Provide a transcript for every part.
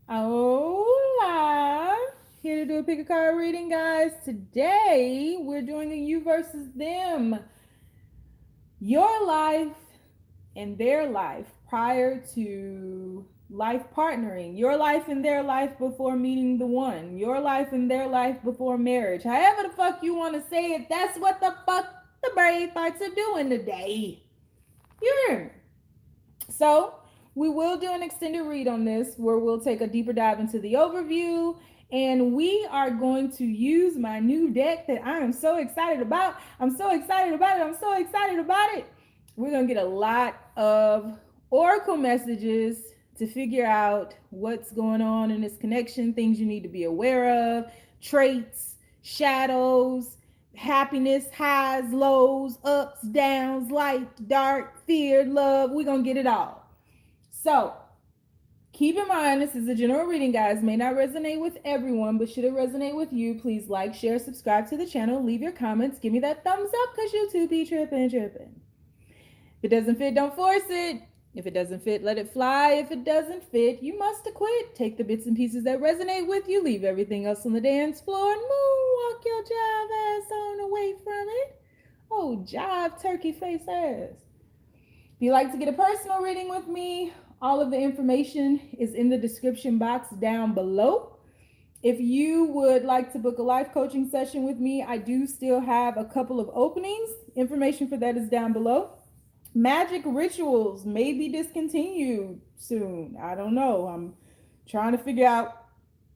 Hola! Here to do a pick a card reading, guys. Today we're doing a you versus them. Your life and their life prior to life partnering. Your life and their life before meeting the one. Your life and their life before marriage. However the fuck you want to say it, that's what the fuck the Bravehearts are doing today. You hear me? So we will do an extended read on this where we'll take a deeper dive into the overview. And we are going to use my new deck that I am so excited about. I'm so excited about it. I'm so excited about it. We're going to get a lot of oracle messages to figure out what's going on in this connection, things you need to be aware of, traits, shadows, happiness, highs, lows, ups, downs, light, dark, fear, love. We're going to get it all. So keep in mind, this is a general reading, guys. May not resonate with everyone, but should it resonate with you, please like, share, subscribe to the channel, leave your comments, give me that thumbs up because YouTube be tripping. If it doesn't fit, don't force it. If it doesn't fit, let it fly. If it doesn't fit, you must quit. Take the bits and pieces that resonate with you, leave everything else on the dance floor, and moonwalk your jive ass on away from it. Oh, jive turkey face ass. If you'd like to get a personal reading with me, all of the information is in the description box down below. If you would like to book a life coaching session with me, I do still have a couple of openings. Information for that is down below. Magic rituals may be discontinued soon. I don't know. I'm trying to figure out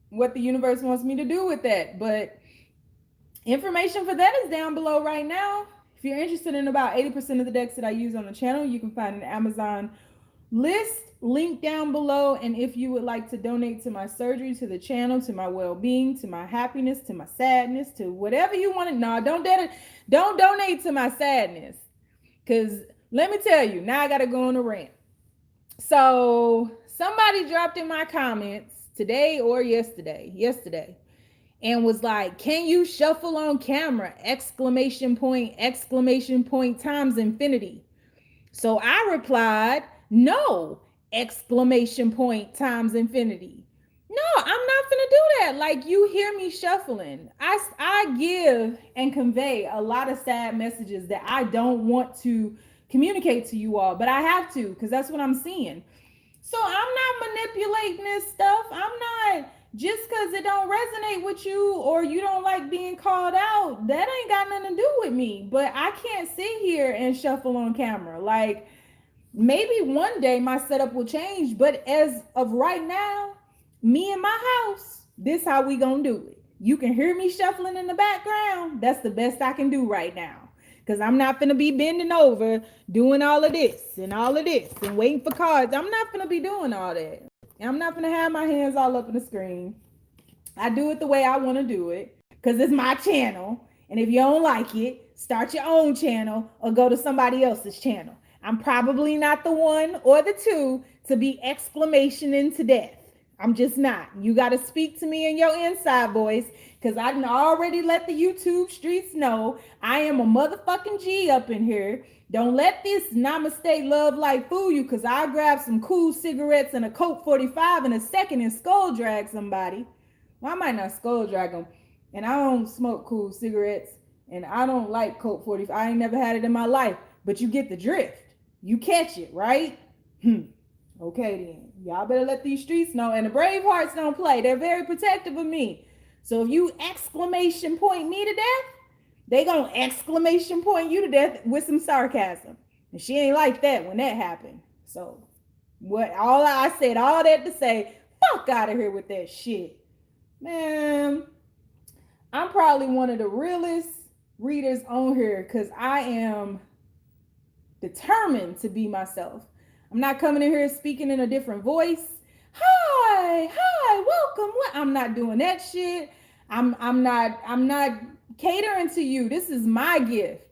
what the universe wants me to do with that. But information for that is down below right now. If you're interested in about 80% of the decks that I use on the channel, you can find an Amazon list link down below. And if you would like to donate to my surgery, to the channel, to my well-being, to my happiness, to my sadness, to whatever you want to, no, don't donate to my sadness. Because let me tell you, now I got to go on a rant. So somebody dropped in my comments today or yesterday, and was like, can you shuffle on camera? Exclamation point times infinity. So I replied, no, exclamation point times infinity. No, I'm not gonna do that. Like, you hear me shuffling. I give and convey a lot of sad messages that I don't want to communicate to you all, but I have to because that's what I'm seeing. So I'm not manipulating this stuff. I'm not, just because it don't resonate with you or you don't like being called out, that ain't got nothing to do with me. But I can't sit here and shuffle on camera. Like, maybe one day my setup will change, but as of right now, me and my house, this how we gonna do it. You can hear me shuffling in the background. That's the best I can do right now. Because I'm not gonna be bending over doing all of this and waiting for cards. I'm not gonna be doing all that. I'm not gonna have my hands all up in the screen. I do it the way I want to do it because it's my channel. And if you don't like it, start your own channel or go to somebody else's channel. I'm probably not the one or the two to be exclamation into death. I'm just not. You got to speak to me in your inside voice because I already let the YouTube streets know I am a motherfucking G up in here. Don't let this Namaste LOVElight fool you because I'll grab some cool cigarettes and a Coke 45 in a second and skull drag somebody. Well, I might not skull drag them. And I don't smoke cool cigarettes. And I don't like Coke 45. I ain't never had it in my life. But you get the drift. You catch it, right? Okay then. Y'all better let these streets know. And the Bravehearts don't play. They're very protective of me. So if you exclamation point me to death, they gonna exclamation point you to death with some sarcasm. And she ain't like that when that happened. So what all I said, all that to say, fuck out of here with that shit. Man, I'm probably one of the realest readers on here because I am determined to be myself. I'm not coming in here speaking in a different voice. Hi, welcome. What? I'm not doing that shit. I'm not catering to you. This is my gift.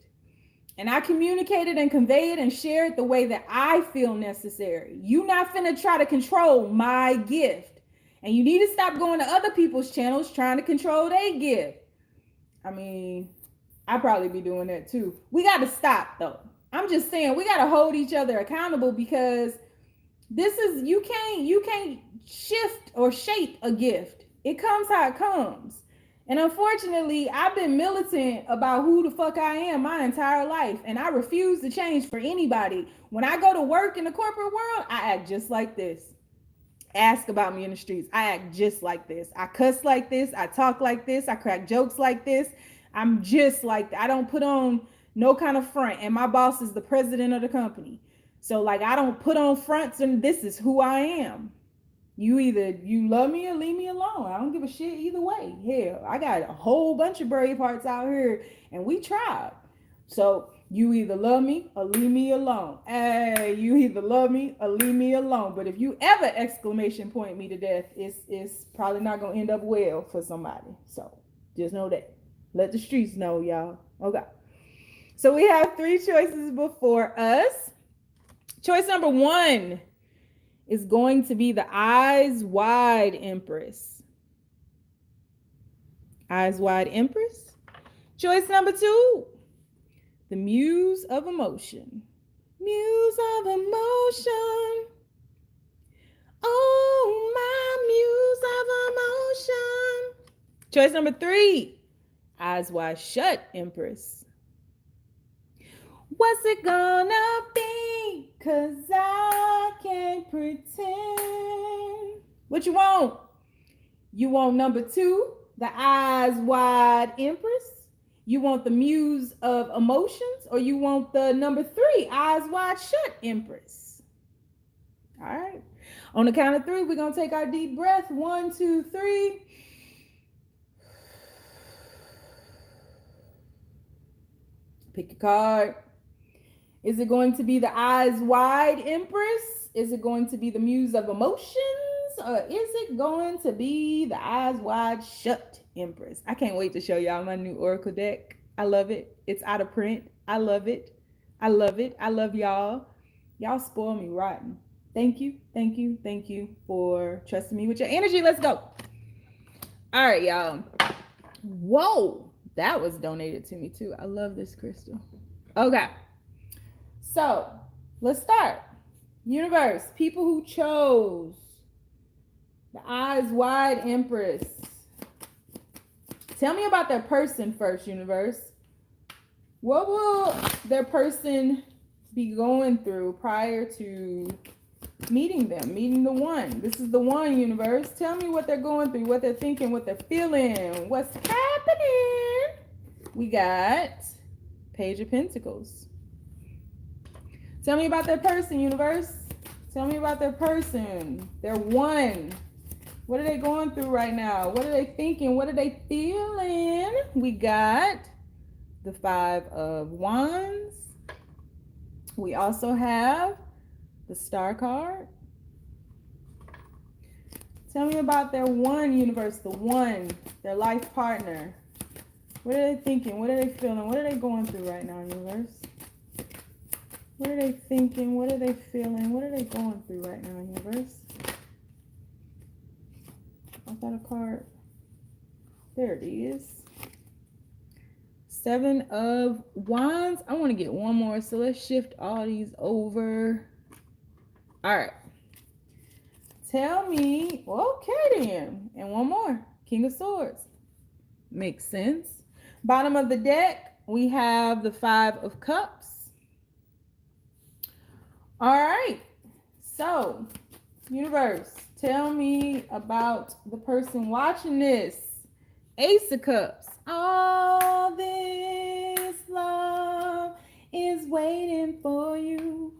And I communicate it and convey it and share it the way that I feel necessary. You not finna try to control my gift. And you need to stop going to other people's channels trying to control their gift. I mean, I probably be doing that too. We got to stop though. I'm just saying we got to hold each other accountable because This is, you can't shift or shape a gift. It comes how it comes. And unfortunately, I've been militant about who the fuck I am my entire life, and I refuse to change for anybody. When I go to work in the corporate world, I act just like this. Ask about me in the streets. I act just like this. I cuss like this. I talk like this. I crack jokes like this. I'm just like that. I don't put on no kind of front. And my boss is the president of the company. So like I don't put on fronts, and this is who I am. You love me or leave me alone. I don't give a shit either way. Hell, I got a whole bunch of Bravehearts out here, and we tried. So you either love me or leave me alone. Hey, you either love me or leave me alone. But if you ever exclamation point me to death, it's probably not gonna end up well for somebody. So just know that. Let the streets know, y'all. Okay. So we have 3 choices before us. Choice number 1 is going to be the Eyes Wide Empress. Eyes Wide Empress. Choice number 2, the Muse of Emotion. Muse of Emotion. Oh, my Muse of Emotion. Choice number 3, Eyes Wide Shut Empress. What's it gonna be? 'Cause I can't pretend. What you want? You want number 2, the Eyes Wide Empress? You want the Muse of Emotions? Or you want the number 3, Eyes Wide Shut Empress? All right. On the count of 3, we're going to take our deep breath. 1, 2, 3. Pick a card. Is it going to be the Eyes Wide Empress? Is it going to be the Muse of Emotions? Or is it going to be the Eyes Wide Shut Empress? I can't wait to show y'all my new Oracle deck. I love it. It's out of print. I love it. I love it. I love y'all. Y'all spoil me rotten. Thank you. Thank you. Thank you for trusting me with your energy. Let's go. All right, y'all. Whoa. That was donated to me too. I love this crystal. Okay. So let's start. Universe, people who chose the Eyes Wide Empress. Tell me about their person first, universe. What will their person be going through prior to meeting them, meeting the one? This is the one, universe. Tell me what they're going through, what they're thinking, what they're feeling, what's happening. We got Page of Pentacles. Tell me about their person, universe. Tell me about their person, their one. What are they going through right now? What are they thinking? What are they feeling? We got the 5 of Wands. We also have the Star card. Tell me about their one, universe, the one, their life partner. What are they thinking? What are they feeling? What are they going through right now, universe? What are they thinking? What are they feeling? What are they going through right now, universe? I got a card. There it is. 7 of Wands. I want to get one more, so let's shift all these over. All right. Tell me, okay then. And one more. King of Swords. Makes sense. Bottom of the deck, we have the 5 of Cups. All right. So, universe, tell me about the person watching this. Ace of Cups. All this love is waiting for you.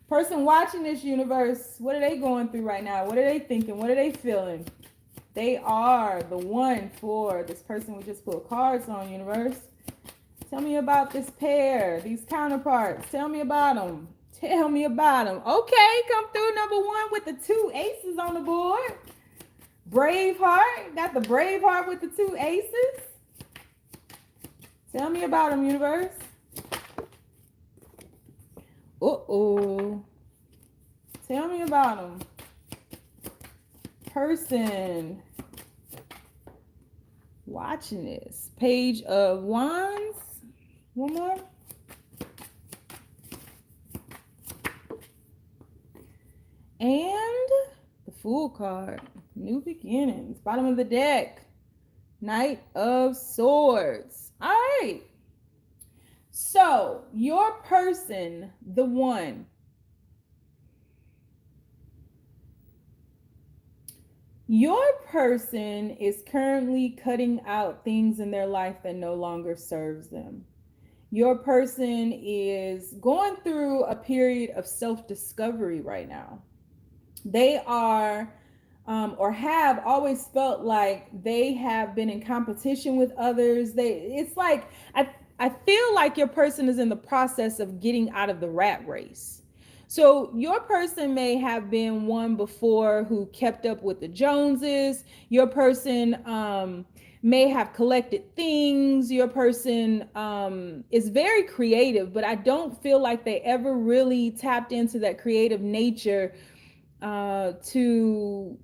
Person watching this, universe, what are they going through right now? What are they thinking? What are they feeling? They are the one for this person we just pulled cards on, universe. Tell me about this pair, these counterparts. Tell me about them. Tell me about them. Okay, come through number 1 with the 2 aces on the board. Braveheart. Got the Braveheart with the 2 aces. Tell me about them, universe. Uh-oh. Tell me about them. Person watching this. Page of Wands. One more. Fool card. New beginnings. Bottom of the deck. Knight of Swords. All right. So, your person, the one, your person is currently cutting out things in their life that no longer serves them. Your person is going through a period of self-discovery right now. They are or have always felt like they have been in competition with others. It's like I feel like your person is in the process of getting out of the rat race. So your person may have been one before who kept up with the Joneses. Your person may have collected things. Your person is very creative, but I don't feel like they ever really tapped into that creative nature to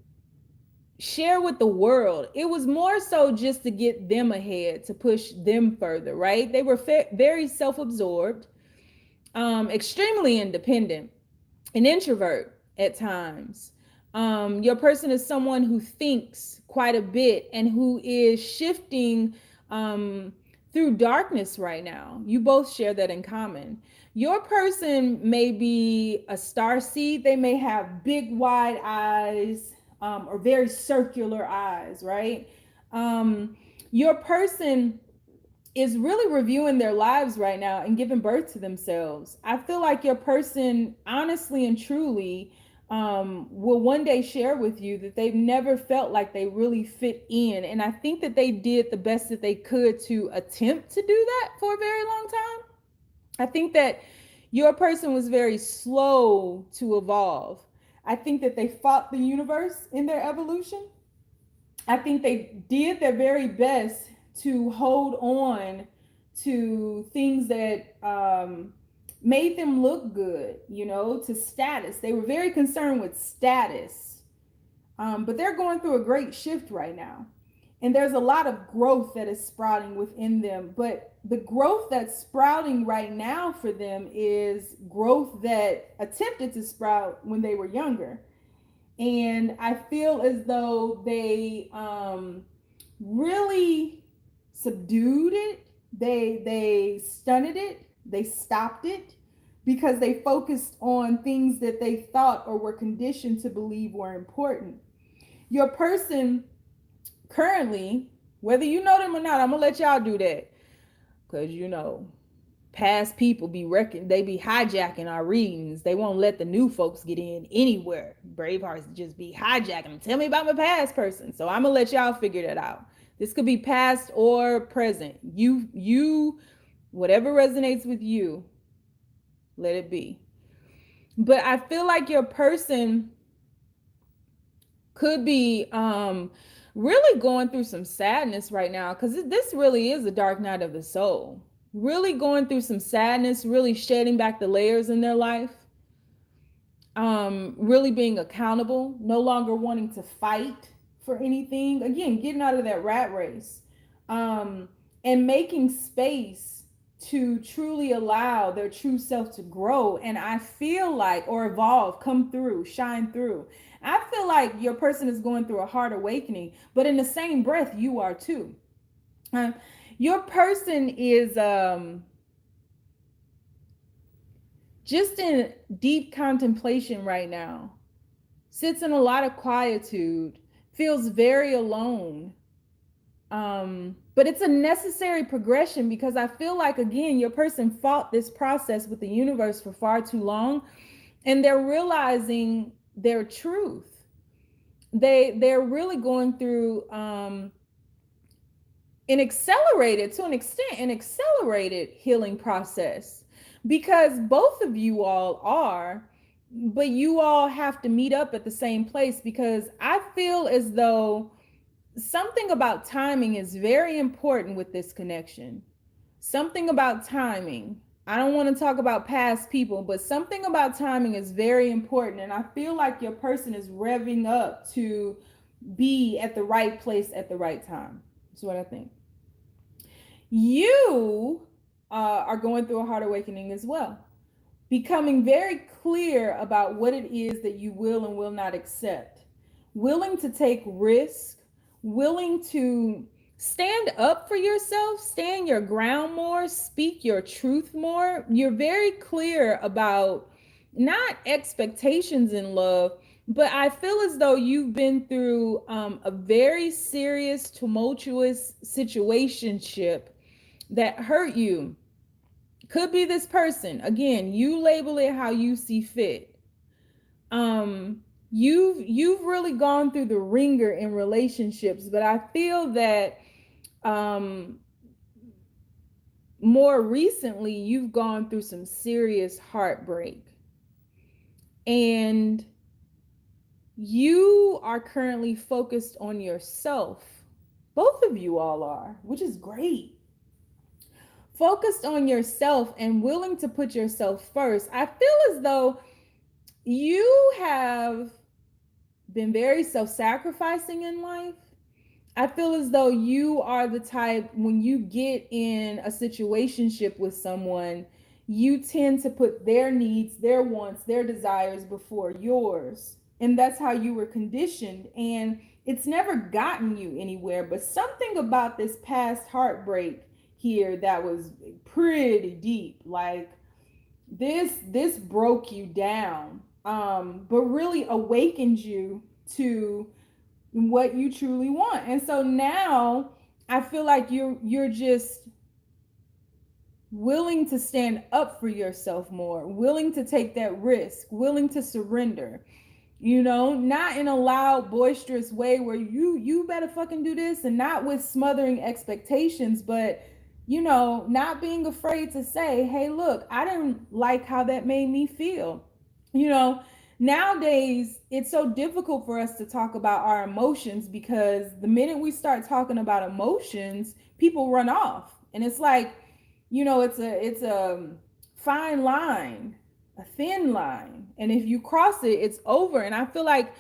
share with the world. It was more so just to get them ahead, to push them further, right? They were very self-absorbed, extremely independent, an introvert at times. Your person is someone who thinks quite a bit and who is shifting through darkness right now. You both share that in common. Your person may be a starseed. They may have big, wide eyes or very circular eyes, right? Your person is really reviewing their lives right now and giving birth to themselves. I feel like your person, honestly and truly, will one day share with you that they've never felt like they really fit in. And I think that they did the best that they could to attempt to do that for a very long time. I think that your person was very slow to evolve. I think that they fought the universe in their evolution. I think they did their very best to hold on to things that made them look good, you know, to status. They were very concerned with status, but they're going through a great shift right now. And there's a lot of growth that is sprouting within them. But the growth that's sprouting right now for them is growth that attempted to sprout when they were younger. And I feel as though they really subdued it. They stunted it. They stopped it because they focused on things that they thought or were conditioned to believe were important. Your person currently, whether you know them or not, I'm gonna let y'all do that because you know past people they be hijacking our readings. They won't let the new folks get in anywhere. Bravehearts just be hijacking them. Tell me about my past person. So I'm gonna let y'all figure that out. This could be past or present. You whatever resonates with you, let it be. But I feel like your person could be really going through some sadness right now, because this really is a dark night of the soul. Really going through some sadness, really shedding back the layers in their life, really being accountable, no longer wanting to fight for anything. Again, getting out of that rat race, and making space to truly allow their true self to grow. And I feel like, or evolve, come through, shine through. I feel like your person is going through a heart awakening, but in the same breath, you are too. Your person is just in deep contemplation right now, sits in a lot of quietude, feels very alone. But it's a necessary progression, because I feel like, again, your person fought this process with the universe for far too long, and they're realizing their truth. They're really going through an accelerated healing process, because both of you all are, but you all have to meet up at the same place, because I feel as though something about timing is very important with this connection. Something about timing. I don't want to talk about past people, but something about timing is very important. And I feel like your person is revving up to be at the right place at the right time. That's what I think. You are going through a heart awakening as well, becoming very clear about what it is that you will and will not accept. willing to take risk, willing to stand up for yourself, stand your ground more, speak your truth more. You're very clear about not expectations in love, but I feel as though you've been through a very serious, tumultuous situationship that hurt you. Could be this person. Again, you label it how you see fit. You've really gone through the ringer in relationships, but I feel that um more recently you've gone through some serious heartbreak, and you are currently focused on yourself. Both of you all are, which is great. Focused on yourself and willing to put yourself first. I feel as though you have been very self-sacrificing in life. I feel as though you are the type, when you get in a situationship with someone, you tend to put their needs, their wants, their desires before yours. And that's how you were conditioned. And it's never gotten you anywhere. But something about this past heartbreak here that was pretty deep. Like this broke you down. But really awakened you to what you truly want. And so now I feel like you're just willing to stand up for yourself more, willing to take that risk, willing to surrender. Not in a loud, boisterous way where you better fucking do this, and not with smothering expectations, but not being afraid to say, hey, look, I didn't like how that made me feel. you know Nowadays it's so difficult for us to talk about our emotions, because the minute we start talking about emotions, people run off. And it's like, it's a fine line, a thin line, and if you cross it, it's over. And I feel like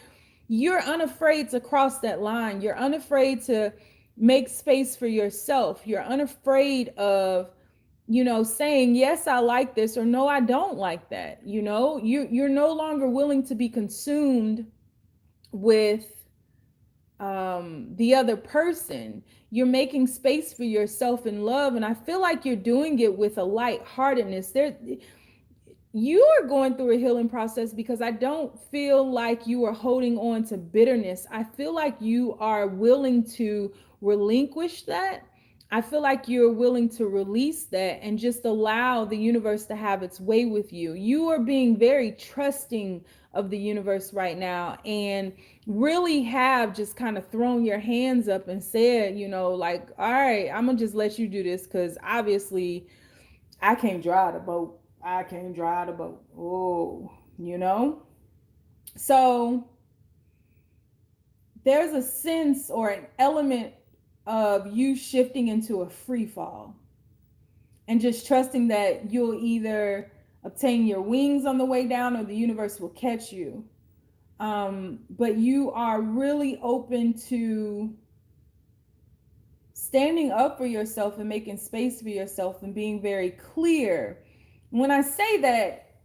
you're unafraid to cross that line. You're unafraid to make space for yourself. You're unafraid of saying, yes, I like this, or no, I don't like that. You're no longer willing to be consumed with the other person. You're making space for yourself in love. And I feel like you're doing it with a lightheartedness. You are going through a healing process, because I don't feel like you are holding on to bitterness. I feel like you are willing to relinquish that. I feel like you're willing to release that and just allow the universe to have its way with you. You are being very trusting of the universe right now, and really have just kind of thrown your hands up and said, like, all right, I'm gonna just let you do this, because obviously I can't drive the boat. I can't drive the boat. Oh, So there's a sense or an element of you shifting into a free fall, and just trusting that you'll either obtain your wings on the way down, or the universe will catch you. But you are really open to standing up for yourself and making space for yourself and being very clear. When I say that,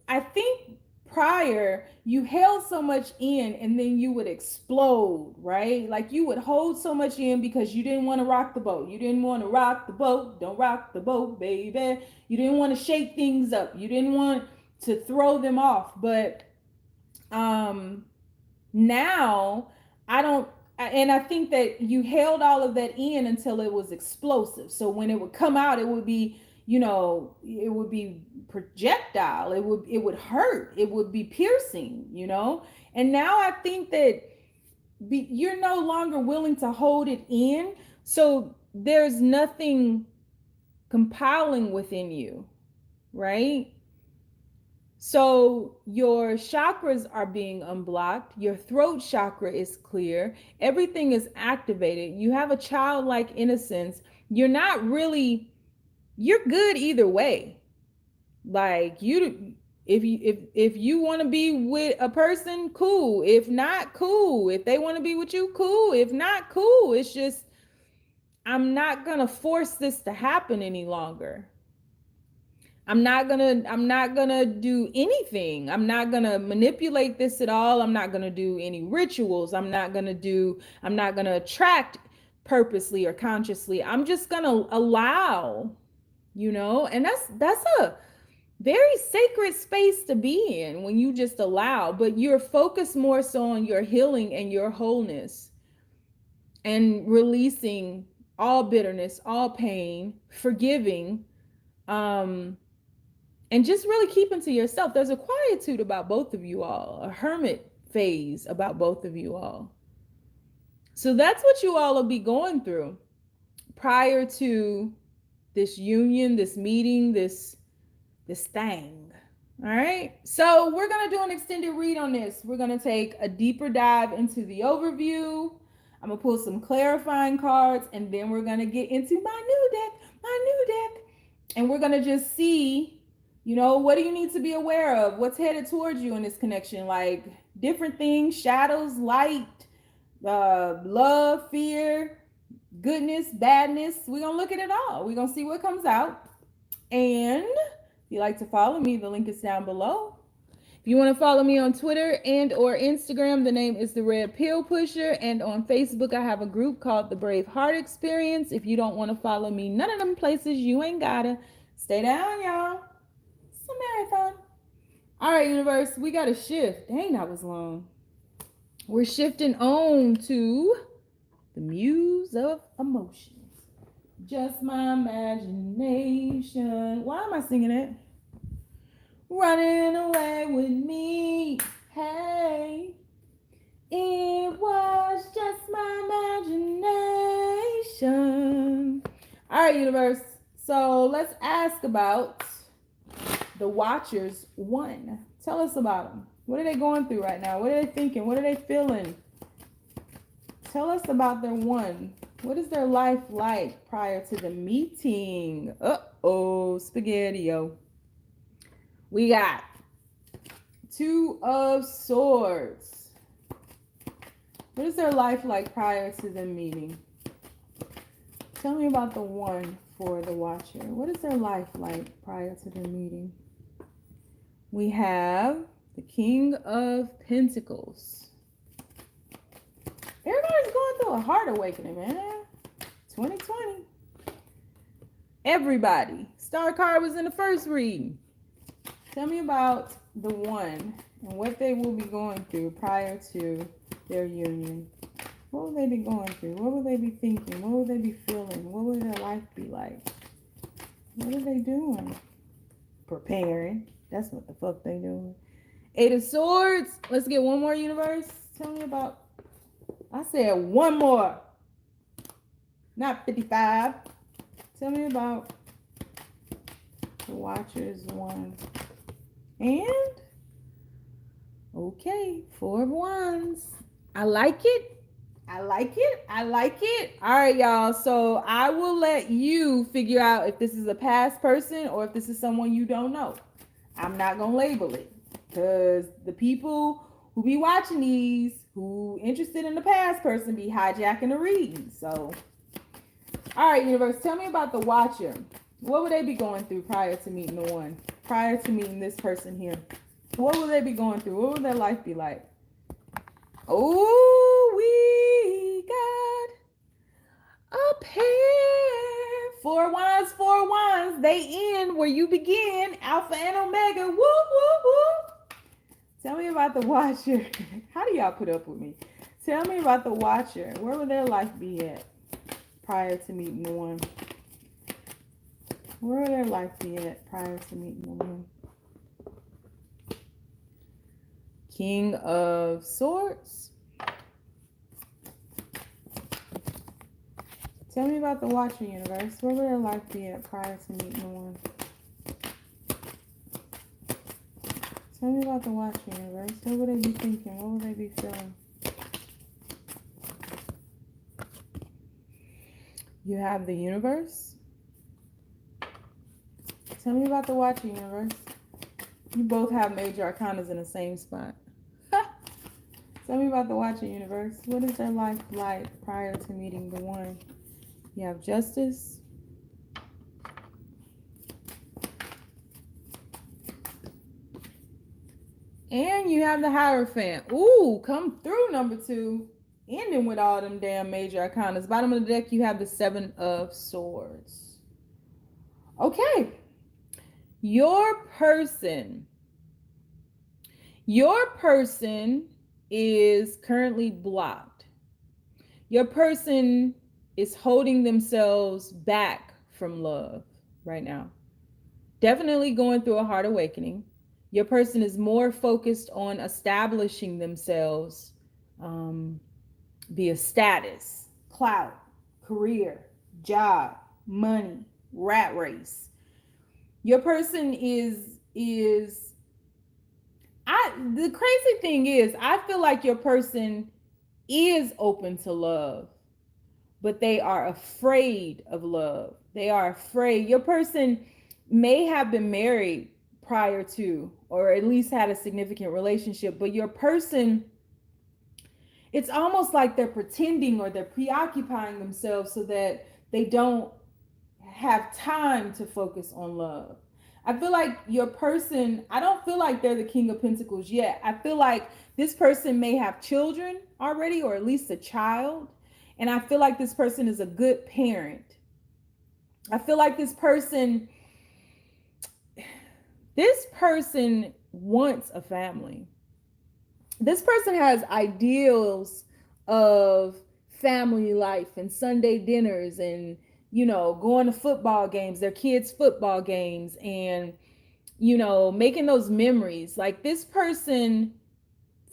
I think prior you held so much in, and then you would explode, right? Like you would hold so much in because you didn't want to rock the boat. You didn't want to rock the boat. Don't rock the boat, baby. You didn't want to shake things up. You didn't want to throw them off. But now I don't. And I think that you held all of that in until it was explosive. So when it would come out, it would be, it would be projectile. It would hurt. It would be piercing, And now I think that you're no longer willing to hold it in. So there's nothing compiling within you, right? So your chakras are being unblocked. Your throat chakra is clear. Everything is activated. You have a childlike innocence. You're not really, you're good either way. Like if you want to be with a person, cool. If not, cool. If they want to be with you, cool. If not, cool. It's just, I'm not going to force this to happen any longer. I'm not gonna do anything. I'm not gonna manipulate this at all. I'm not gonna do any rituals. I'm not gonna attract purposely or consciously. I'm just gonna allow, and that's a very sacred space to be in when you just allow, but you're focused more so on your healing and your wholeness and releasing all bitterness, all pain, forgiving, and just really keeping to yourself. There's a quietude about both of you all, a hermit phase about both of you all. So that's what you all will be going through prior to this union, this meeting, this thing. All right. So we're going to do an extended read on this. We're going to take a deeper dive into the overview. I'm going to pull some clarifying cards, and then we're going to get into my new deck. And we're going to just see, what do you need to be aware of? What's headed towards you in this connection? Like different things, shadows, light, love, fear, goodness, badness. We're going to look at it all. We're going to see what comes out. And if you like to follow me, the link is down below. If you want to follow me on Twitter and or Instagram, the name is The Red Pill Pusher. And on Facebook, I have a group called the Braveheartexperience. If you don't want to follow me, none of them places, you ain't gotta. Stay down, y'all. It's a marathon. All right, universe, we got to shift. Dang, that was long. We're shifting on to the Muse of Emotions. Just my imagination. Why am I singing it? Running away with me. Hey, it was just my imagination. All right, universe. So let's ask about the Watchers 1. Tell us about them. What are they going through right now? What are they thinking? What are they feeling? Tell us about their 1. What is their life like prior to the meeting? Uh-oh, spaghetti-o. We got 2 of Swords. What is their life like prior to the meeting? Tell me about the 1 for the Watcher. What is their life like prior to the meeting? We have the King of Pentacles. Everybody's going through a heart awakening, man. 2020. Everybody. Star card was in the first reading. Tell me about the 1 and what they will be going through prior to their union. What will they be going through? What will they be thinking? What will they be feeling? What will their life be like? What are they doing? Preparing. That's what the fuck they doing. 8 of Swords. Let's get one more, universe. Tell me about... I said one more. Not 55. Tell me about the Watchers 1. And okay, 4 of Wands. I like it. I like it. I like it. All right, y'all. So I will let you figure out if this is a past person or if this is someone you don't know. I'm not going to label it because the people who be watching these, who interested in the past person, be hijacking the reading. So, all right, universe, tell me about the Watcher. What would they be going through prior to meeting the 1? Prior to meeting this person here? What will they be going through? What will their life be like? Oh, we got a pair. 4 wands, 4 wands. They end where you begin. Alpha and Omega. Woo, woo, woo. Tell me about the Watcher. How do y'all put up with me? Tell me about the Watcher. Where will their life be at prior to meeting the 1? Where will their life be at prior to meeting the 1? King of Swords. Tell me about the Watcher, universe. Where will their life be at prior to meeting the 1? Tell me about the Watcher, universe. What will they be thinking? What will they be feeling? You have the Universe. Tell me about the Watcher, universe. You both have major arcanas in the same spot. Tell me about the Watcher, universe. What is their life like prior to meeting the 1? You have Justice. And you have the Hierophant. Ooh, come through, number 2. Ending with all them damn major arcanas. Bottom of the deck, you have the 7 of Swords. Okay. Your person is currently blocked. Your person is holding themselves back from love right now. Definitely going through a heart awakening. Your person is more focused on establishing themselves via status, clout, career, job, money, rat race. Your person the crazy thing is, I feel like your person is open to love, but they are afraid of love. They are afraid. Your person may have been married prior to, or at least had a significant relationship, but your person, it's almost like they're pretending or they're preoccupying themselves so that they don't have time to focus on love. I feel like your person, I don't feel like they're the King of Pentacles yet. I feel like this person may have children already, or at least a child. And I feel like this person is a good parent. I feel like this person wants a family. This person has ideals of family life and Sunday dinners and, going to football games, their kids' football games, and, making those memories. Like, this person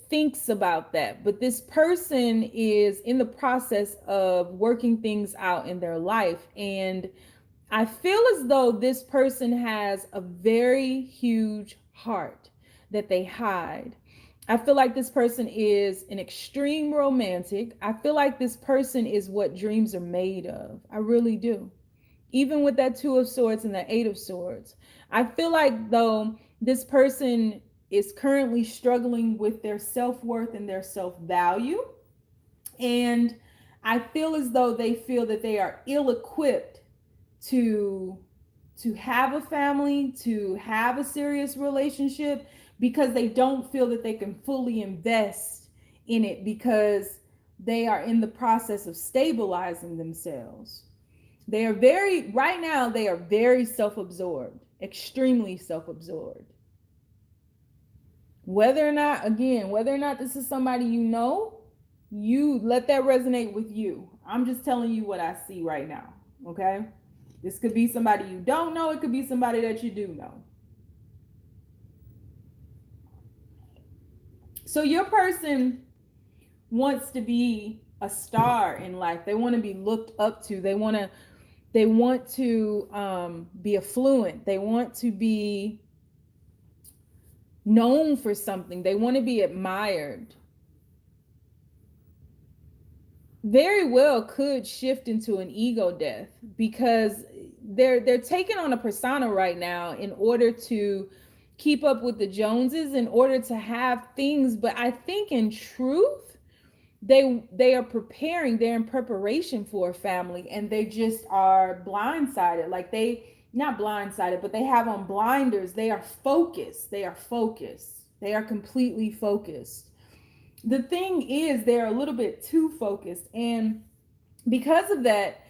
thinks about that, but this person is in the process of working things out in their life. And I feel as though this person has a very huge heart that they hide. I feel like this person is an extreme romantic. I feel like this person is what dreams are made of. I really do. Even with that 2 of Swords and the 8 of Swords. I feel like, though, this person is currently struggling with their self-worth and their self-value. And I feel as though they feel that they are ill-equipped to have a family, to have a serious relationship, because they don't feel that they can fully invest in it because they are in the process of stabilizing themselves. They are right now, they are very self-absorbed, extremely self-absorbed. Whether or not this is somebody you let that resonate with you. I'm just telling you what I see right now, okay? This could be somebody you don't know. It could be somebody that you do know. So your person wants to be a star in life. They want to be looked up to. They want to be affluent. They want to be known for something. They want to be admired. Very well could shift into an ego death, because they're taking on a persona right now in order to keep up with the Joneses, in order to have things. But I think in truth, they are preparing, they're in preparation for a family, and they just are blindsided. Like, they not blindsided, but they have on blinders. They are focused. They are completely focused. The thing is, they're a little bit too focused, and because of that,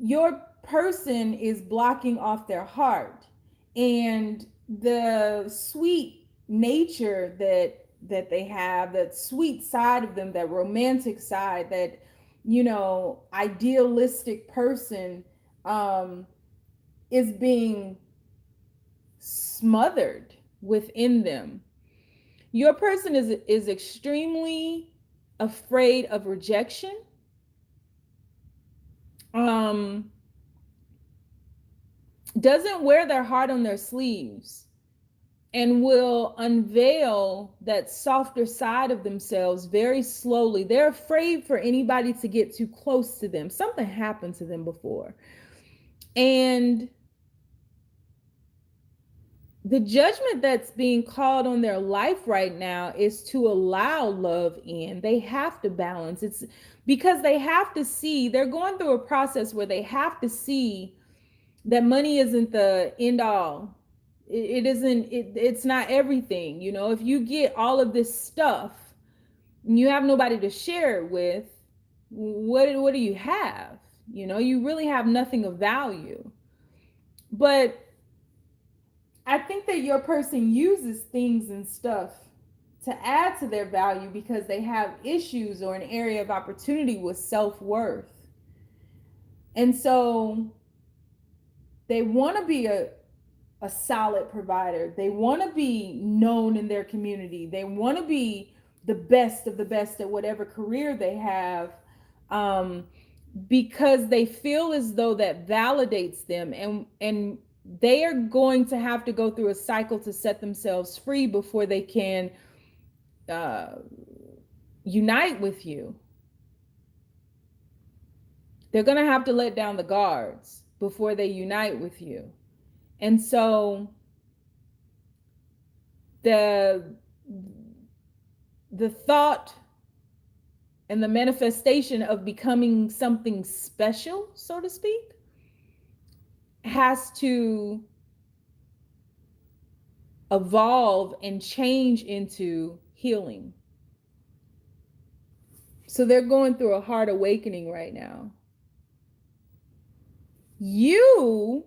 your person is blocking off their heart and the sweet nature that they have, that sweet side of them, that romantic side, that idealistic person is being smothered within them. Your person is extremely afraid of rejection. Doesn't wear their heart on their sleeves, and will unveil that softer side of themselves very slowly. They're afraid for anybody to get too close to them. Something happened to them before. And the judgment that's being called on their life right now is to allow love in. They have to balance. It's because they have to see, they're going through a process where they have to see that money isn't the end all. it's not everything. You know, if you get all of this stuff and you have nobody to share it with, what do you have? You know, you really have nothing of value. But I think that your person uses things and stuff to add to their value because they have issues or an area of opportunity with self-worth. And so they want to be a solid provider. They want to be known in their community. They want to be the best of the best at whatever career they have, because they feel as though that validates them, and they are going to have to go through a cycle to set themselves free before they can unite with you. They're going to have to let down the guards before they unite with you. And so the thought and the manifestation of becoming something special, so to speak, has to evolve and change into healing. So they're going through a hard awakening right now. You,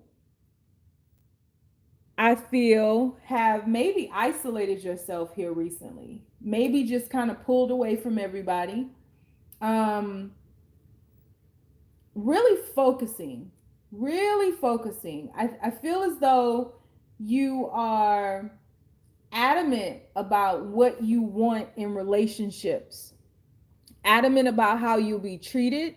I feel, have maybe isolated yourself here recently. Maybe just kind of pulled away from everybody. Really focusing. I feel as though you are adamant about what you want in relationships, adamant about how you'll be treated.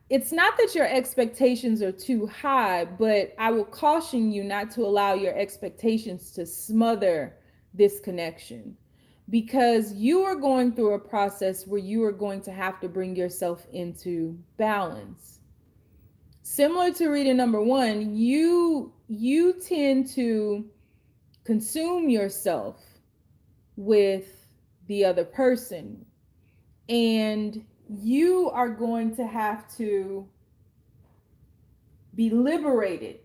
It's not that your expectations are too high, but I will caution you not to allow your expectations to smother this connection, because you are going through a process where you are going to have to bring yourself into balance. Similar to reading number one, you tend to consume yourself with the other person, and you are going to have to be liberated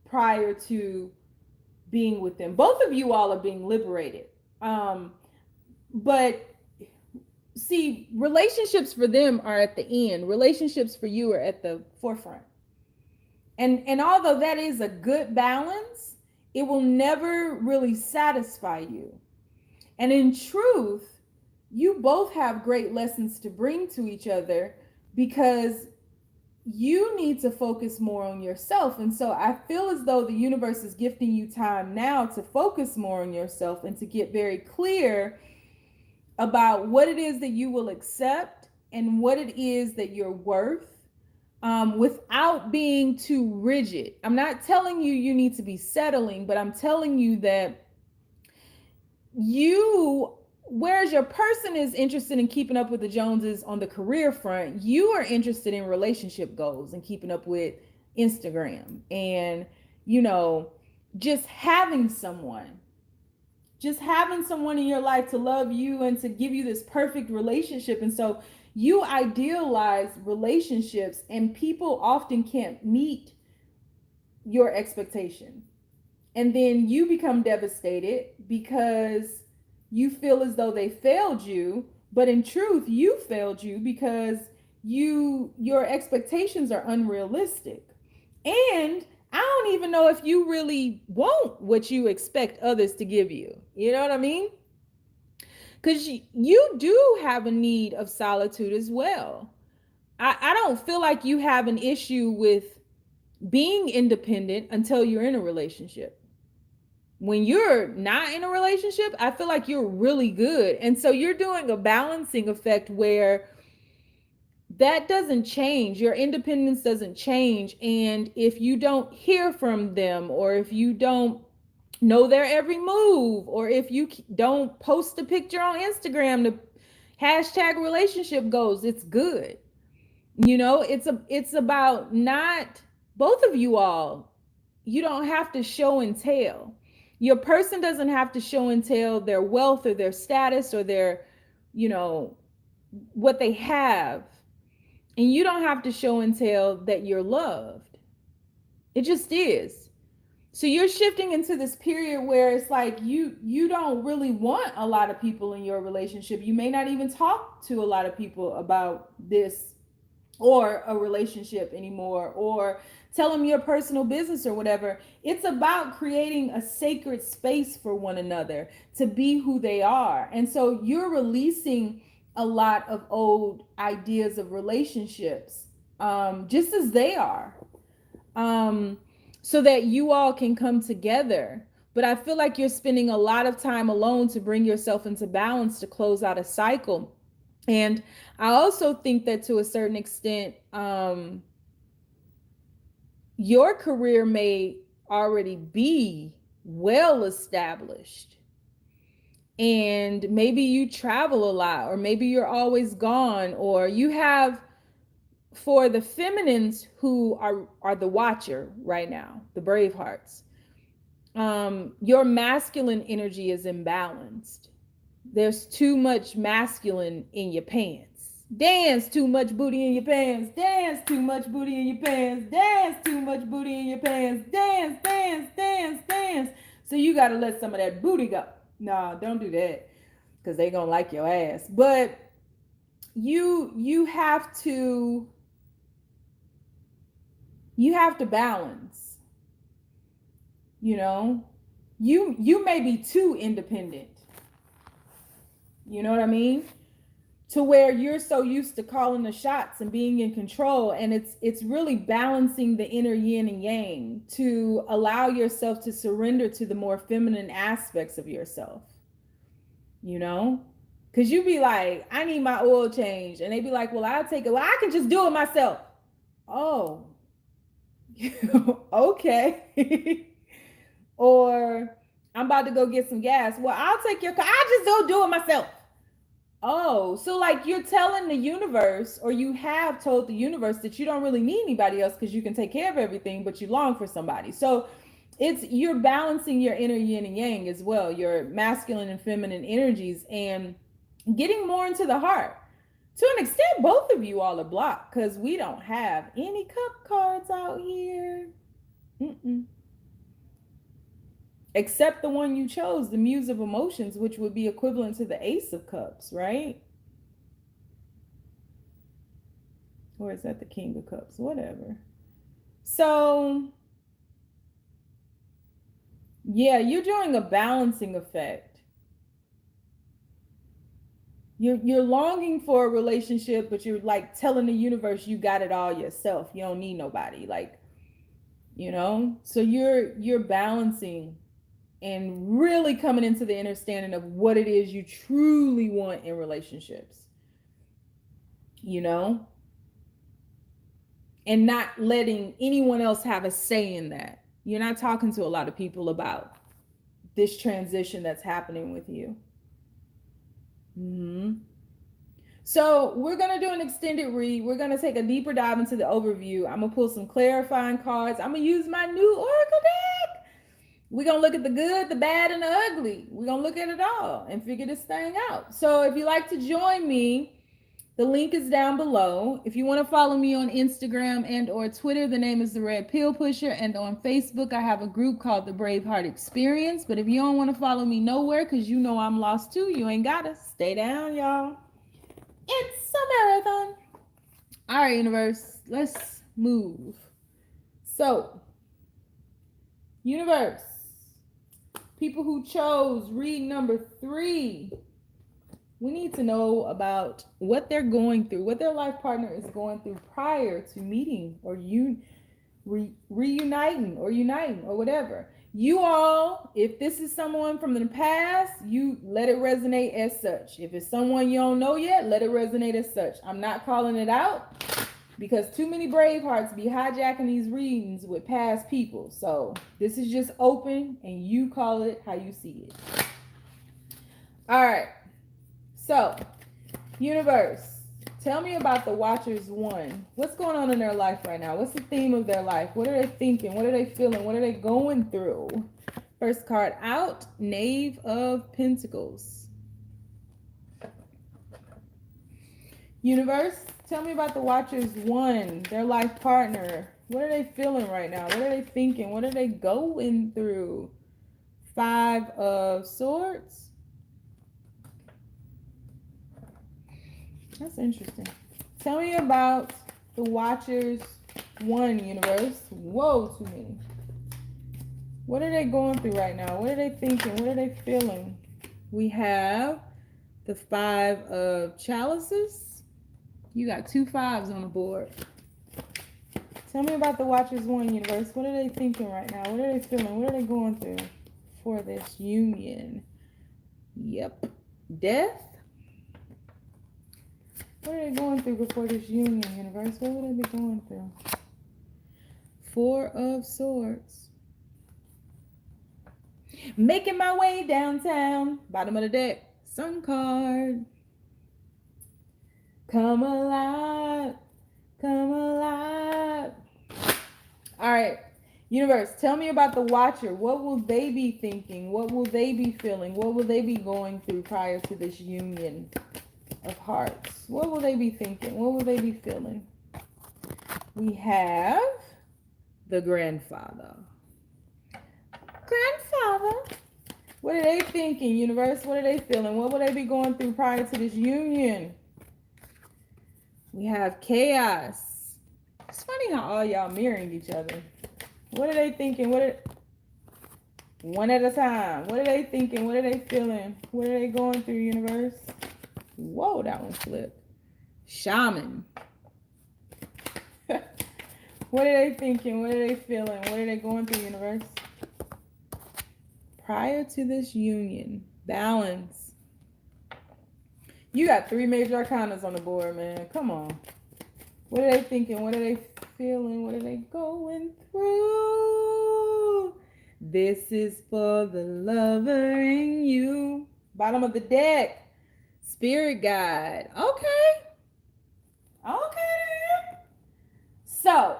prior to being with them. Both of you all are being liberated. But see, relationships for them are at the end. Relationships for you are at the forefront. And although that is a good balance, it will never really satisfy you. And in truth, you both have great lessons to bring to each other, because you need to focus more on yourself. And so I feel as though the universe is gifting you time now to focus more on yourself and to get very clear about what it is that you will accept and what it is that you're worth, without being too rigid. I'm not telling you you need to be settling, but I'm telling you that whereas your person is interested in keeping up with the Joneses on the career front, you are interested in relationship goals and keeping up with Instagram and, just having someone in your life to love you and to give you this perfect relationship. And so you idealize relationships, and people often can't meet your expectation. And then you become devastated because you feel as though they failed you, but in truth, you failed you because your expectations are unrealistic. And I don't even know if you really want what you expect others to give you. You know what I mean? Because you do have a need of solitude as well. I don't feel like you have an issue with being independent until you're in a relationship. When you're not in a relationship, I feel like you're really good. And so you're doing a balancing effect where that doesn't change. Your independence doesn't change. And if you don't hear from them, or if you don't know their every move, or if you don't post a picture on Instagram to hashtag relationship goals, it's good. It's about not, both of you all, you don't have to show and tell. Your person doesn't have to show and tell their wealth or their status or their, what they have. And you don't have to show and tell that you're loved. It just is. So you're shifting into this period where it's like you don't really want a lot of people in your relationship. You may not even talk to a lot of people about this or a relationship anymore, or tell them your personal business or whatever. It's about creating a sacred space for one another to be who they are. And so you're releasing a lot of old ideas of relationships, just as they are, um, so that you all can come together. But I feel like you're spending a lot of time alone to bring yourself into balance to close out a cycle. And I also think that to a certain extent, your career may already be well established. And maybe you travel a lot, or maybe you're always gone, or you have, for the feminines who are the watcher right now, the Bravehearts, your masculine energy is imbalanced. There's too much masculine in your pants. Dance too much booty in your pants. Dance too much booty in your pants. Dance too much booty in your pants. Dance, dance, dance, dance. So you got to let some of that booty go. No, don't do that, because they gonna like your ass. But you have to balance. You know, you may be too independent. You know what I mean? To where you're so used to calling the shots and being in control, and it's really balancing the inner yin and yang to allow yourself to surrender to the more feminine aspects of yourself. You know, because you be like, I need my oil change, and they be like, well, I'll take it. Well, I can just do it myself. Oh, okay. Or I'm about to go get some gas. Well, I'll take your car. I just don't do it myself. Oh, so like you're telling the universe, or you have told the universe, that you don't really need anybody else because you can take care of everything, but you long for somebody. So you're balancing your inner yin and yang as well, your masculine and feminine energies, and getting more into the heart. To an extent, both of you all are blocked because we don't have any cup cards out here. Mm-mm. Except the one you chose, the Muse of Emotions, which would be equivalent to the Ace of Cups, right? Or is that the King of Cups? Whatever. So, yeah, you're doing a balancing effect. You're longing for a relationship, but you're like telling the universe you got it all yourself. You don't need nobody. Like, you know? So you're balancing and really coming into the understanding of what it is you truly want in relationships. You know? And not letting anyone else have a say in that. You're not talking to a lot of people about this transition that's happening with you. Mm-hmm. So we're going to do an extended read. We're going to take a deeper dive into the overview. I'm going to pull some clarifying cards. I'm going to use my new Oracle deck. We're going to look at the good, the bad, and the ugly. We're going to look at it all and figure this thing out. So if you'd like to join me, the link is down below. If you want to follow me on Instagram and or Twitter, the name is The Red Pill Pusher. And on Facebook, I have a group called The Braveheart Experience. But if you don't want to follow me nowhere because you know I'm lost too, you ain't got to. Stay down, y'all. It's a marathon. All right, universe, let's move. So, universe, people who chose read number 3, we need to know about what they're going through, what their life partner is going through prior to meeting or reuniting or uniting or whatever. You all, if this is someone from the past, you let it resonate as such. If it's someone you don't know yet, let it resonate as such. I'm not calling it out because too many Bravehearts be hijacking these readings with past people. So this is just open and you call it how you see it. All right. So, universe, tell me about the Watchers 1. What's going on in their life right now? What's the theme of their life? What are they thinking? What are they feeling? What are they going through? First card out, Knave of Pentacles. Universe, tell me about the Watchers 1, their life partner. What are they feeling right now? What are they thinking? What are they going through? 5 of Swords. That's interesting. Tell me about the Watchers 1, universe. Whoa, too many. What are they going through right now? What are they thinking? What are they feeling? We have the 5 of Chalices. You got 2 5s on the board. Tell me about the Watchers 1, universe. What are they thinking right now? What are they feeling? What are they going through for this union? Yep. Death. What are they going through before this union, universe? What would they be going through? 4 of Swords. Making my way downtown. Bottom of the deck. Sun card. Come alive. Come alive. All right. Universe, tell me about the Watcher. What will they be thinking? What will they be feeling? What will they be going through prior to this union of hearts? What will they be thinking? What will they be feeling? We have the Grandfather. Grandfather. What are they thinking, universe? What are they feeling? What will they be going through prior to this union? We have Chaos. It's funny how all y'all mirroring each other. What are they thinking? One at a time. What are they thinking? What are they feeling? What are they going through, universe? Whoa, that one flipped. Shaman. What are they thinking? What are they feeling? What are they going through, universe? Prior to this union. Balance. You got 3 major arcanas on the board, man. Come on. What are they thinking? What are they feeling? What are they going through? This is for the lover in you. Bottom of the deck. Spirit guide. Okay. Okay. So,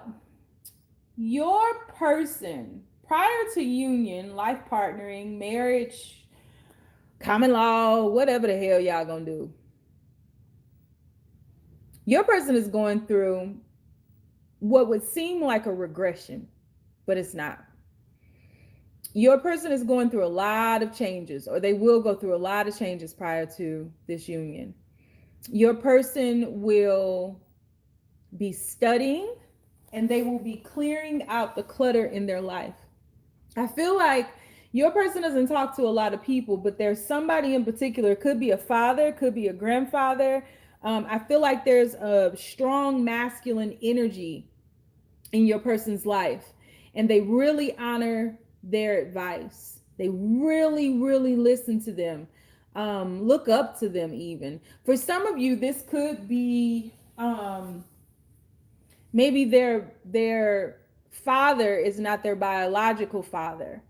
your person, prior to union, life partnering, marriage, common law, whatever the hell y'all gonna do, your person is going through what would seem like a regression, but it's not. Your person is going through a lot of changes, or they will go through a lot of changes prior to this union. Your person will be studying, and they will be clearing out the clutter in their life. I feel like your person doesn't talk to a lot of people, but there's somebody in particular. It could be a father, could be a grandfather. I feel like there's a strong masculine energy in your person's life, and they really honor their advice. They really, really listen to them, look up to them even. For some of you, this could be maybe their father is not their biological father.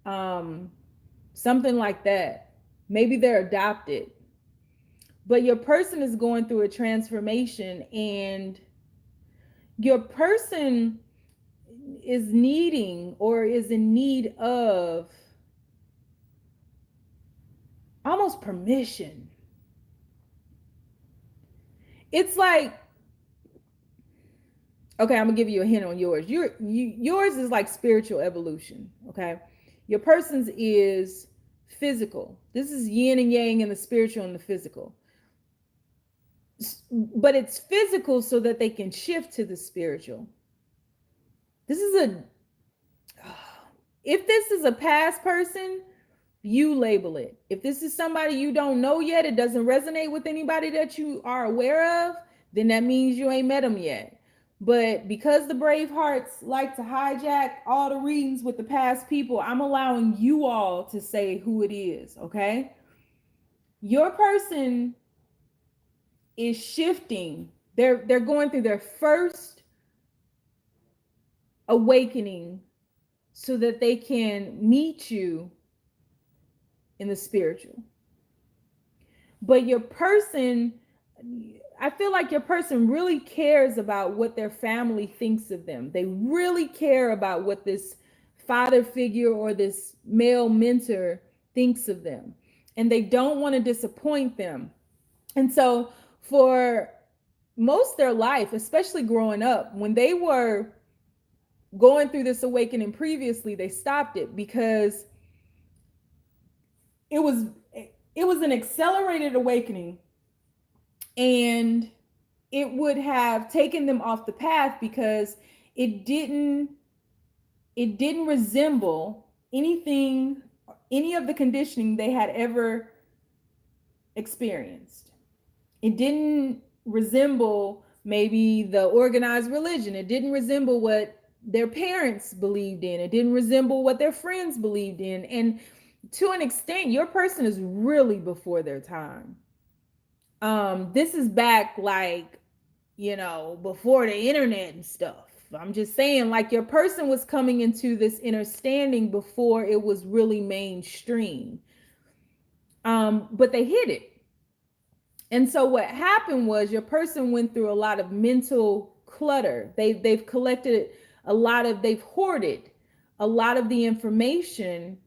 Something like that. Maybe they're adopted. But your person is going through a transformation, and your person is needing or is in need of almost permission. It's like, okay, I'm gonna give you a hint on yours. Yours is like spiritual evolution, okay? Your person's is physical. This is yin and yang in the spiritual and the physical. But it's physical so that they can shift to the spiritual. If this is a past person, you label it. If this is somebody you don't know yet, it doesn't resonate with anybody that you are aware of, then that means you ain't met them yet. But because the Bravehearts like to hijack all the readings with the past people, I'm allowing you all to say who it is, okay? Your person is shifting. They're going through their first awakening so that they can meet you in the spiritual. But your person, I feel like your person really cares about what their family thinks of them. They really care about what this father figure or this male mentor thinks of them. And they don't want to disappoint them. And so for most of their life, especially growing up, when they were going through this awakening previously, they stopped it because it was an accelerated awakening, and it would have taken them off the path because it didn't resemble anything, any of the conditioning they had ever experienced. It didn't resemble maybe the organized religion. It didn't resemble what their parents believed in. It didn't resemble what their friends believed in. And to an extent, your person is really before their time. This is back like, before the internet and stuff. I'm just saying, like, your person was coming into this understanding before it was really mainstream. But they hid it. And so what happened was your person went through a lot of mental clutter. They've collected they've hoarded a lot of the information,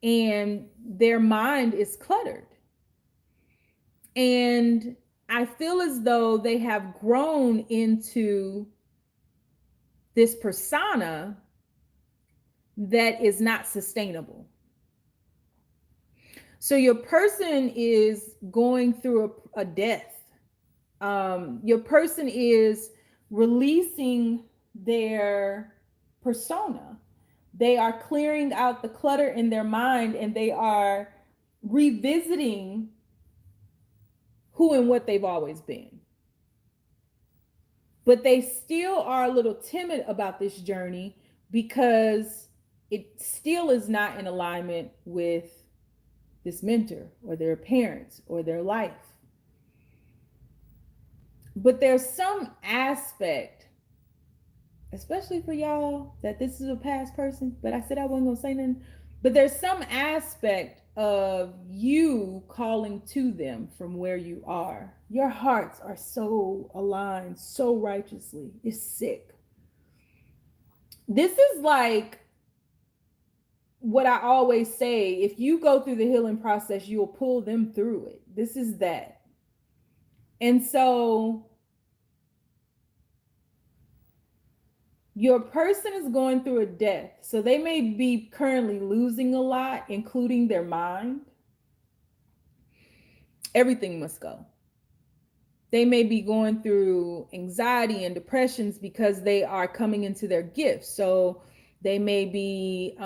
and their mind is cluttered. And I feel as though they have grown into this persona that is not sustainable. So your person is going through a death. Your person is releasing their persona. They are clearing out the clutter in their mind, and they are revisiting who and what they've always been. But they still are a little timid about this journey because it still is not in alignment with this mentor or their parents or their life. But there's some aspect, especially for y'all, that this is a past person, but I said I wasn't gonna say nothing. But there's some aspect of you calling to them from where you are. Your hearts are so aligned, so righteously. It's sick. This is like what I always say: if you go through the healing process, you'll pull them through it. This is that. And so your person is going through a death. So they may be currently losing a lot, including their mind. Everything must go. They may be going through anxiety and depressions because they are coming into their gifts. So they may be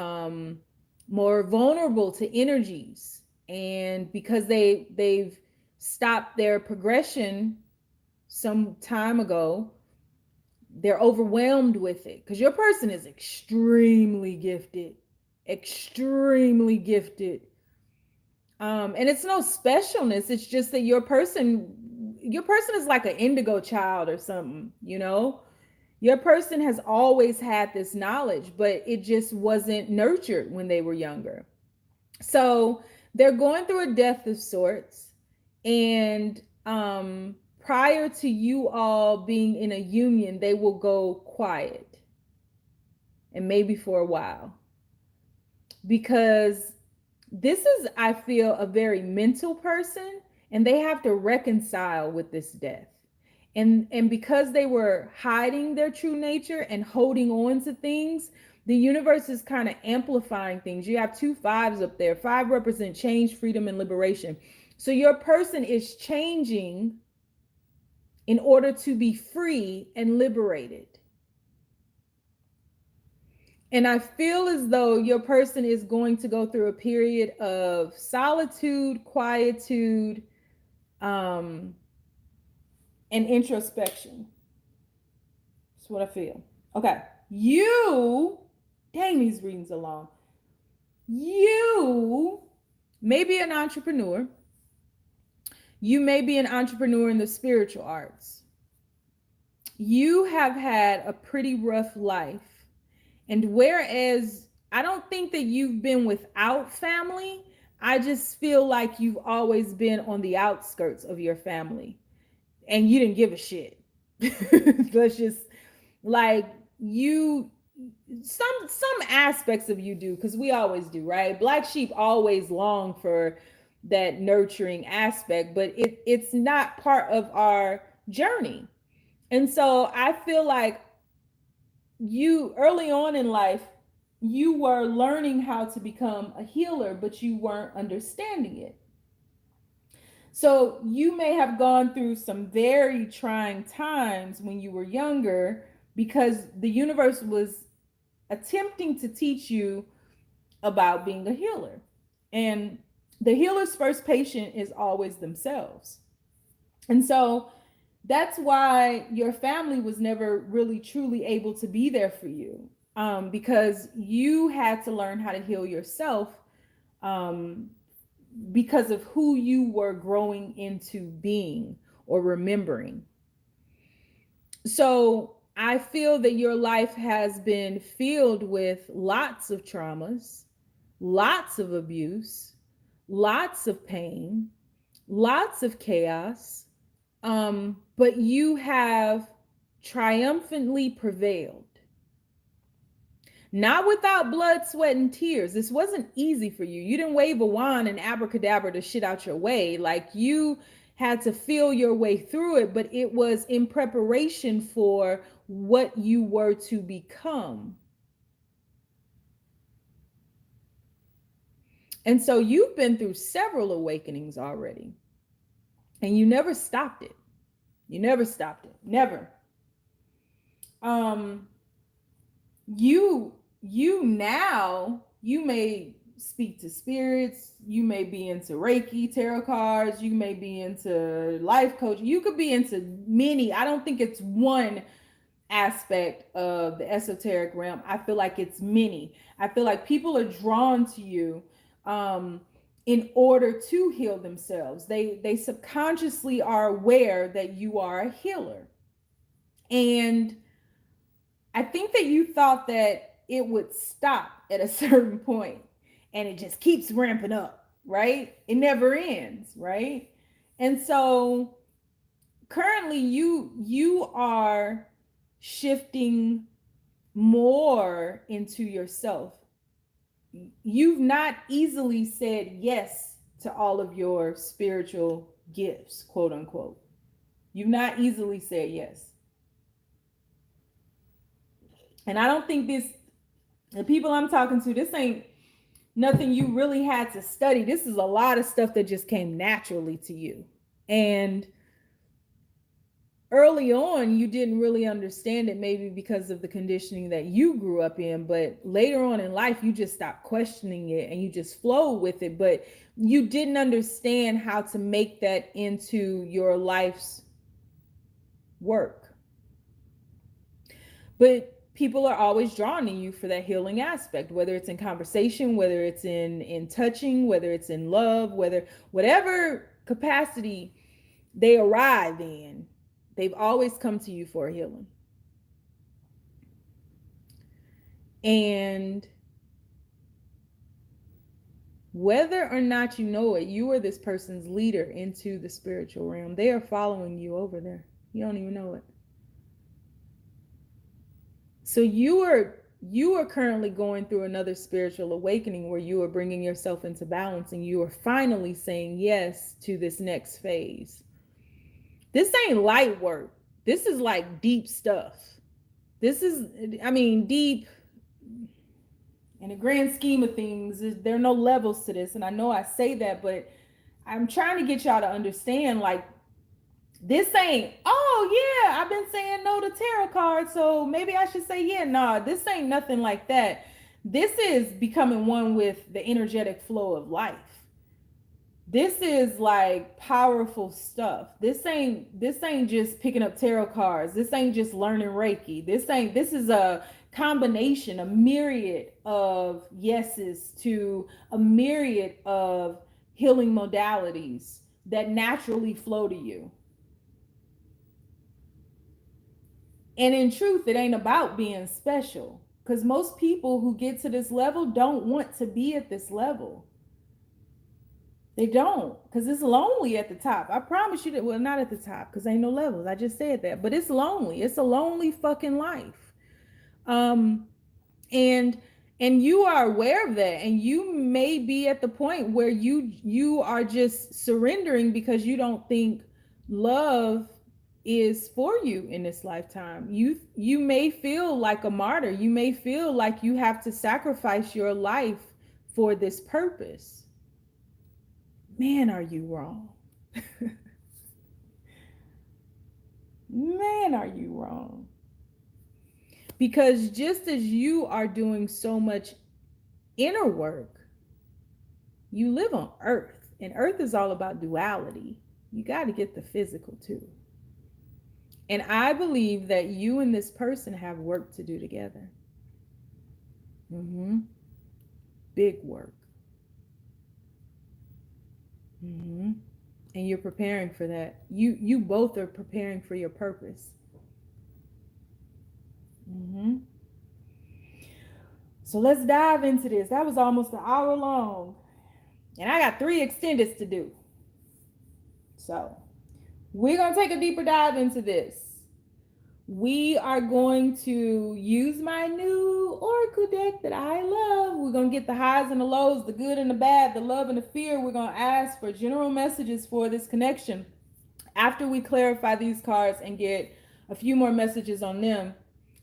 more vulnerable to energies. And because they've stopped their progression some time ago, they're overwhelmed with it, because your person is extremely gifted. And it's no specialness. It's just that your person is like an indigo child or something, Your person has always had this knowledge, but it just wasn't nurtured when they were younger. So they're going through a death of sorts. And prior to you all being in a union, they will go quiet, and maybe for a while, because this is, I feel, a very mental person, and they have to reconcile with this death. And because they were hiding their true nature and holding on to things, the universe is kind of amplifying things. You have 2 5s up there. 5 represent change, freedom, and liberation. So your person is changing in order to be free and liberated. And I feel as though your person is going to go through a period of solitude, quietude, and introspection. That's what I feel. Okay. Dang, these readings are long. You may be an entrepreneur. You may be an entrepreneur in the spiritual arts. You have had a pretty rough life. And whereas I don't think that you've been without family, I just feel like you've always been on the outskirts of your family, and you didn't give a shit. Let's just, like, some aspects of you do, because we always do, right? Black sheep always long for that nurturing aspect, but it's not part of our journey. And so I feel like you early on in life, you were learning how to become a healer, but you weren't understanding it. So you may have gone through some very trying times when you were younger because the universe was attempting to teach you about being a healer. And the healer's first patient is always themselves. And so that's why your family was never really truly able to be there for you, because you had to learn how to heal yourself, um, because of who you were growing into being or remembering. So I feel that your life has been filled with lots of traumas, lots of abuse, lots of pain, lots of chaos. But you have triumphantly prevailed. Not without blood, sweat, and tears. This wasn't easy for you. You didn't wave a wand and abracadabra to shit out your way. Like, you had to feel your way through it, but it was in preparation for what you were to become. And so you've been through several awakenings already, and you never stopped it. You never stopped it. Never. Um, you now, you may speak to spirits, you may be into Reiki, tarot cards, you may be into life coaching, you could be into many. I don't think it's one aspect of the esoteric realm. I feel like it's many. I feel like people are drawn to you, in order to heal themselves. They subconsciously are aware that you are a healer. And I think that you thought that it would stop at a certain point, and it just keeps ramping up, right? It never ends, right? And so currently you are shifting more into yourself. You've not easily said yes to all of your spiritual gifts, quote unquote. You've not easily said yes. And I don't think the people I'm talking to, this ain't nothing you really had to study. This is a lot of stuff that just came naturally to you. And early on, you didn't really understand it, maybe because of the conditioning that you grew up in. But later on in life, you just stopped questioning it and you just flow with it. But you didn't understand how to make that into your life's work. But people are always drawn to you for that healing aspect, whether it's in conversation, whether it's in touching, whether it's in love, whatever capacity they arrive in, they've always come to you for a healing. And whether or not you know it, you are this person's leader into the spiritual realm. They are following you over there. You don't even know it. So you are currently going through another spiritual awakening where you are bringing yourself into balance, and you are finally saying yes to this next phase. This ain't light work. This is like deep stuff. This is, I mean, deep in the grand scheme of things. There are no levels to this. And I know I say that, but I'm trying to get y'all to understand, like, this ain't, oh yeah, I've been saying no to tarot cards, so maybe I should say yeah. Nah, this ain't nothing like that. This is becoming one with the energetic flow of life. This is like powerful stuff. This ain't just picking up tarot cards. This ain't just learning Reiki. This is a combination, a myriad of yeses to a myriad of healing modalities that naturally flow to you. And in truth, it ain't about being special, because most people who get to this level don't want to be at this level. They don't, because it's lonely at the top. I promise you that. Well, not at the top, because ain't no levels. I just said that. But it's lonely. It's a lonely fucking life. Um, and you are aware of that. And you may be at the point where you are just surrendering because you don't think love is for you in this lifetime. You may feel like a martyr. You may feel like you have to sacrifice your life for this purpose. Man, are you wrong? Man, are you wrong? Because just as you are doing so much inner work, you live on earth, and earth is all about duality. You got to get the physical too. And I believe that you and this person have work to do together. Big work. And you're preparing for that. You both are preparing for your purpose. So let's dive into this. That was almost an hour long. And I got 3 extendeds to do. So we're going to take a deeper dive into this. We are going to use my new oracle deck that I love. We're going to get the highs and the lows, the good and the bad, the love and the fear. We're going to ask for general messages for this connection. After we clarify these cards and get a few more messages on them,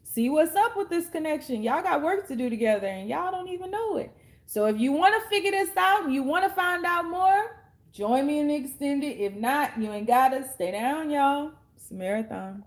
see what's up with this connection. Y'all got work to do together and y'all don't even know it. So if you want to figure this out and you want to find out more, join me in the extended. If not, you ain't got to stay down, y'all. It's a marathon.